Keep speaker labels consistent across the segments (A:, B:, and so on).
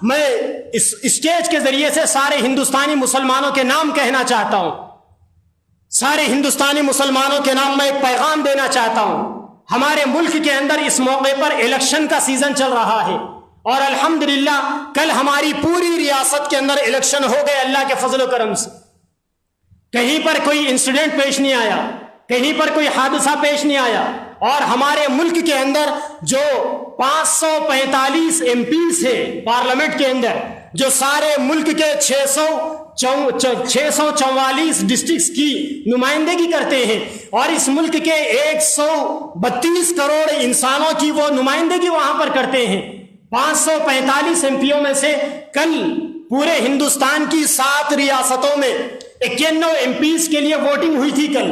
A: میں اس اسٹیج کے ذریعے سے سارے ہندوستانی مسلمانوں کے نام کہنا چاہتا ہوں، سارے ہندوستانی مسلمانوں کے نام میں ایک پیغام دینا چاہتا ہوں۔ ہمارے ملک کے اندر اس موقع پر الیکشن کا سیزن چل رہا ہے، اور الحمدللہ کل ہماری پوری ریاست کے اندر الیکشن ہو گئے اللہ کے فضل و کرم سے۔ کہیں پر کوئی انسیڈنٹ پیش نہیں آیا، کہیں پر کوئی حادثہ پیش نہیں آیا، اور ہمارے ملک کے اندر جو 545 ایم پیز ہے پارلیمنٹ کے اندر، جو سارے ملک کے 644 ڈسٹرکٹس کی نمائندگی کرتے ہیں، اور اس ملک کے 132 کروڑ انسانوں کی وہ نمائندگی وہاں پر کرتے ہیں۔ 545 ایم پیوں میں سے کل پورے ہندوستان کی 7 ریاستوں میں 91 ایم پیز کے لیے ووٹنگ ہوئی تھی کل۔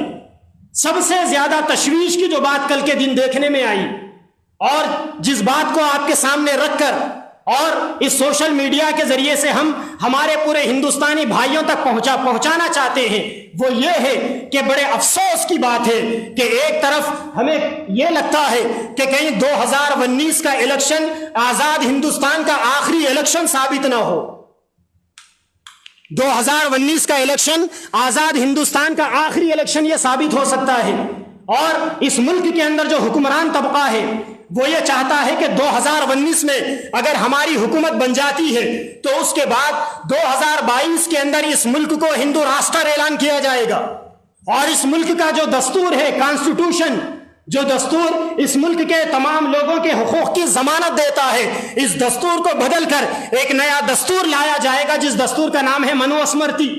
A: سب سے زیادہ تشویش کی جو بات کل کے دن دیکھنے میں آئی، اور جس بات کو آپ کے سامنے رکھ کر اور اس سوشل میڈیا کے ذریعے سے ہم ہمارے پورے ہندوستانی بھائیوں تک پہنچانا چاہتے ہیں، وہ یہ ہے کہ بڑے افسوس کی بات ہے کہ ایک طرف ہمیں یہ لگتا ہے کہ کہیں 2019 کا الیکشن آزاد ہندوستان کا آخری الیکشن ثابت نہ ہو۔ 2019 کا الیکشن آزاد ہندوستان کا آخری الیکشن یہ ثابت ہو سکتا ہے، اور اس ملک کے اندر جو حکمران طبقہ ہے وہ یہ چاہتا ہے کہ 2019 میں اگر ہماری حکومت بن جاتی ہے تو اس کے بعد 2022 کے اندر اس ملک کو ہندو راشٹر اعلان کیا جائے گا، اور اس ملک کا جو دستور ہے، کانسٹیٹیوشن، جو دستور اس ملک کے تمام لوگوں کے حقوق کی ضمانت دیتا ہے، اس دستور کو بدل کر ایک نیا دستور لایا جائے گا جس دستور کا نام ہے منو اسمرتی،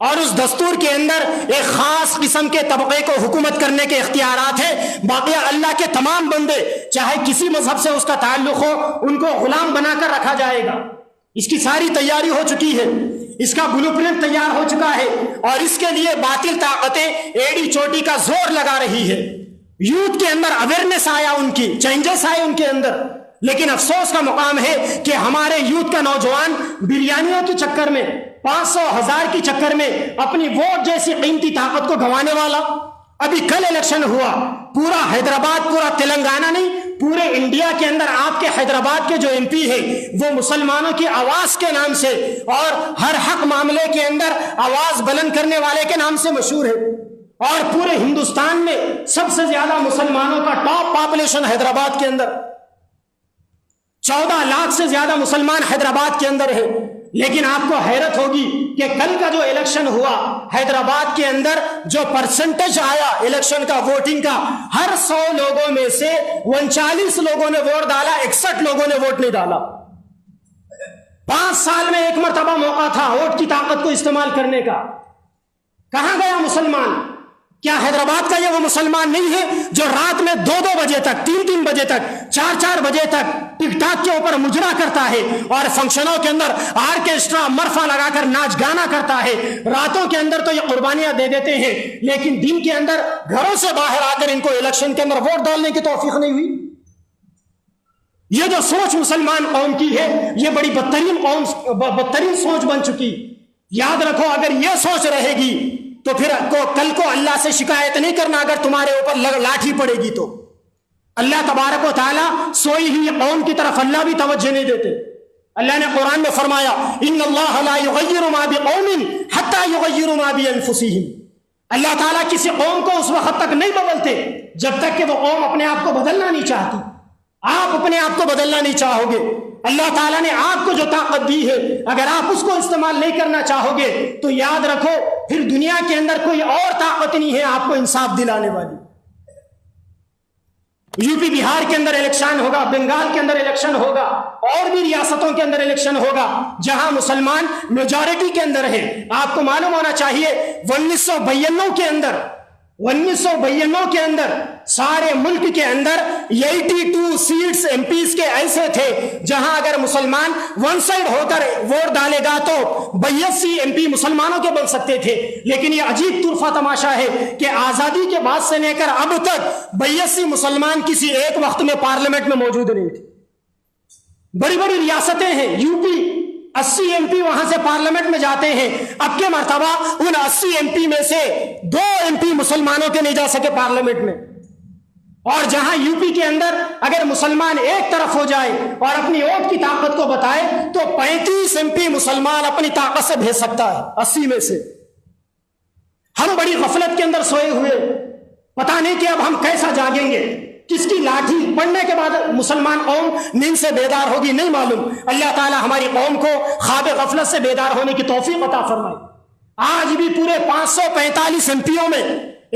A: اور اس دستور کے اندر ایک خاص قسم کے طبقے کو حکومت کرنے کے اختیارات ہیں، باقی اللہ کے تمام بندے چاہے کسی مذہب سے اس کا تعلق ہو ان کو غلام بنا کر رکھا جائے گا۔ اس کی ساری تیاری ہو چکی ہے، اس کا بلو پرنٹ تیار ہو چکا ہے، اور اس کے لیے باطل طاقتیں ایڑی چوٹی کا زور لگا رہی ہے۔ یوتھ کے اندر اویئرنیس آیا، ان کی چینجز آئے ان کے اندر، لیکن افسوس کا مقام ہے کہ ہمارے یوتھ کا نوجوان بریانیوں کے چکر میں، 500 1000 کی چکر میں اپنی ووٹ جیسی قیمتی طاقت کو گنوانے والا۔ ابھی کل الیکشن ہوا، پورا حیدرآباد، پورا تلنگانہ نہیں، پورے انڈیا کے اندر آپ کے حیدرآباد کے جو ایم پی ہے وہ مسلمانوں کی آواز کے نام سے اور ہر حق معاملے کے اندر آواز بلند کرنے والے کے نام سے مشہور ہے، اور پورے ہندوستان میں سب سے زیادہ مسلمانوں کا ٹاپ پاپولیشن حیدرآباد کے اندر، 14 لاکھ سے زیادہ مسلمان حیدرآباد کے اندر ہے۔ لیکن آپ کو حیرت ہوگی کہ کل کا جو الیکشن ہوا حیدرآباد کے اندر، جو پرسنٹیج آیا الیکشن کا، ووٹنگ کا، ہر 100 لوگوں میں سے 39 لوگوں نے ووٹ ڈالا، 61 لوگوں نے ووٹ نہیں ڈالا۔ 5 سال میں ایک مرتبہ موقع تھا ووٹ کی طاقت کو استعمال کرنے کا، کہاں گیا مسلمان؟ کیا حیدرآباد کا یہ وہ مسلمان نہیں ہے جو رات میں 2 بجے تک، 3 بجے تک، 4 بجے تک ٹک ٹاک کے اوپر مجرا کرتا ہے، اور فنکشنوں کے اندر آرکیسٹرا مرفا لگا کر ناچ گانا کرتا ہے؟ راتوں کے اندر تو یہ قربانیاں دے دیتے ہیں، لیکن دن کے اندر گھروں سے باہر آ کر ان کو الیکشن کے اندر ووٹ ڈالنے کی توفیق نہیں ہوئی۔ یہ جو سوچ مسلمان قوم کی ہے یہ بڑی بدترین سوچ بن چکی۔ یاد رکھو، اگر یہ سوچ رہے گی تو پھر کل کو اللہ سے شکایت نہیں کرنا اگر تمہارے اوپر لاٹھی پڑے گی تو۔ اللہ تبارک و تعالیٰ سوئی ہوئی قوم کی طرف اللہ بھی توجہ نہیں دیتے۔ اللہ نے قرآن میں فرمایا ان اللہ لا یغیر ما بقوم حتی یغیروا ما بانفسہم، اللہ تعالیٰ کسی قوم کو اس وقت تک نہیں بدلتے جب تک کہ وہ قوم اپنے آپ کو بدلنا نہیں چاہتی۔ آپ اپنے آپ کو بدلنا نہیں چاہو گے، اللہ تعالیٰ نے آپ کو جو طاقت دی ہے اگر آپ اس کو استعمال نہیں کرنا چاہو گے تو یاد رکھو پھر دنیا کے اندر کوئی اور طاقت نہیں ہے آپ کو انصاف دلانے والی۔ یو پی بہار کے اندر الیکشن ہوگا، بنگال کے اندر الیکشن ہوگا، اور بھی ریاستوں کے اندر الیکشن ہوگا جہاں مسلمان میجورٹی کے اندر ہے۔ آپ کو معلوم ہونا چاہیے 1992 کے اندر سارے ملک کے اندر 82 سیٹس ایم پیز کے ایسے تھے جہاں اگر مسلمان ون سائڈ ہو کر ووٹ ڈالے گا تو 82 ایم پی مسلمانوں کے بن سکتے تھے۔ لیکن یہ عجیب طرفہ تماشا ہے کہ آزادی کے بعد سے لے کر اب تک 82 مسلمان کسی ایک وقت میں پارلیمنٹ میں موجود نہیں تھے۔ بڑی بڑی ریاستیں ہیں، یو پی 80 ایم پی وہاں سے پارلیمنٹ میں جاتے ہیں، اب کے مرتبہ ان 80 ایم پی میں سے 2 ایم پی مسلمانوں کے نہیں جا سکے پارلیمنٹ میں، اور جہاں یو پی کے اندر اگر مسلمان ایک طرف ہو جائے اور اپنی ووٹ کی طاقت کو بتائے تو 35 MP مسلمان اپنی طاقت سے بھیج سکتا ہے 80 میں سے. ہم بڑی غفلت کے اندر سوئے ہوئے، پتہ نہیں کہ اب ہم کیسا جاگیں گے، کس کی لاٹھی پڑنے کے بعد مسلمان قوم نیند سے بیدار ہوگی نہیں معلوم. اللہ تعالی ہماری قوم کو خواب غفلت سے بیدار ہونے کی توفیق عطا فرمائے. آج بھی پورے 545 MPوں میں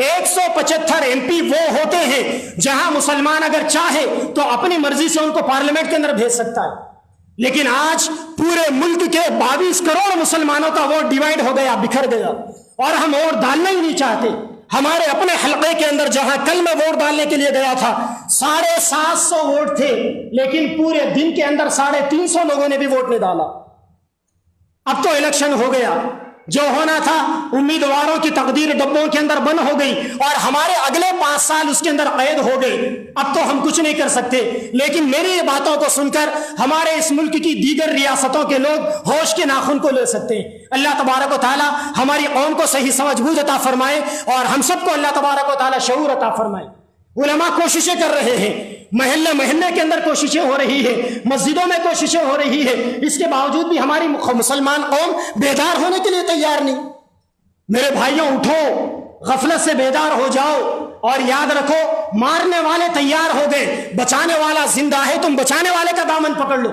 A: 175 MP وہ ہوتے ہیں جہاں مسلمان اگر چاہے تو اپنی مرضی سے ان کو پارلیمنٹ کے اندر بھیج سکتا ہے. لیکن آج پورے ملک کے 22 کروڑ مسلمانوں کا ووٹ ڈیوائیڈ ہو گیا، بکھر گیا، اور ہم ووٹ ڈالنا ہی نہیں چاہتے. ہمارے اپنے حلقے کے اندر جہاں کل میں ووٹ ڈالنے کے لیے گیا تھا 750 ووٹ تھے، لیکن پورے دن کے اندر 350 لوگوں نے بھی ووٹ نہیں ڈالا. اب تو الیکشن ہو گیا، جو ہونا تھا امیدواروں کی تقدیر ڈبوں کے اندر بند ہو گئی اور ہمارے اگلے 5 سال اس کے اندر قید ہو گئے. اب تو ہم کچھ نہیں کر سکتے. لیکن میری یہ باتوں کو سن کر ہمارے اس ملک کی دیگر ریاستوں کے لوگ ہوش کے ناخن کو لے سکتے ہیں. اللہ تبارک و تعالی ہماری قوم کو صحیح سمجھ بوجھ عطا فرمائے اور ہم سب کو اللہ تبارک و تعالی شعور عطا فرمائے. علماء کوششیں کر رہے ہیں، محلے کے اندر کوششیں ہو رہی ہے، مسجدوں میں کوششیں ہو رہی ہے، اس کے باوجود بھی ہماری مسلمان قوم بیدار ہونے کے لیے تیار نہیں. میرے بھائیوں، اٹھو، غفلت سے بیدار ہو جاؤ اور یاد رکھو مارنے والے تیار ہو گئے، بچانے والا زندہ ہے. تم بچانے والے کا دامن پکڑ لو.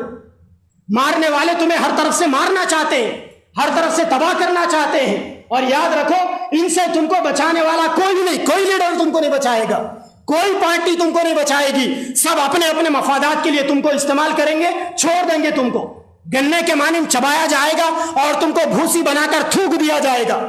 A: مارنے والے تمہیں ہر طرف سے مارنا چاہتے ہیں، ہر طرف سے تباہ کرنا چاہتے ہیں، اور یاد رکھو ان سے تم کو بچانے والا کوئی نہیں، کوئی لیڈر تم کو نہیں بچائے گا، کوئی پارٹی تم کو نہیں بچائے گی. سب اپنے اپنے مفادات کے لیے تم کو استعمال کریں گے، چھوڑ دیں گے. تم کو گنے کے مانند چبایا جائے گا اور تم کو بھوسی بنا کر تھوک دیا جائے گا.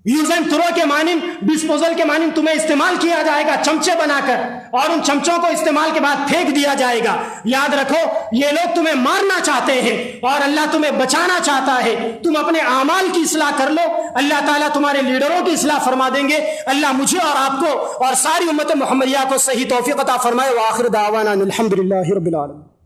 A: یوز اینڈ تھرو کے مانند، ڈسپوزل کے مانند تمہیں استعمال کیا جائے گا چمچے بنا کر، اور ان چمچوں کو استعمال کے بعد پھینک دیا جائے گا. یاد رکھو یہ لوگ تمہیں مارنا چاہتے ہیں اور اللہ تمہیں بچانا چاہتا ہے. تم اپنے اعمال کی اصلاح کر لو، اللہ تعالیٰ تمہارے لیڈروں کی اصلاح فرما دیں گے. اللہ مجھے اور آپ کو اور ساری امت محمدیہ کو صحیح توفیق عطا فرمائے. وآخر دعوانا الحمدللہ رب العالمین.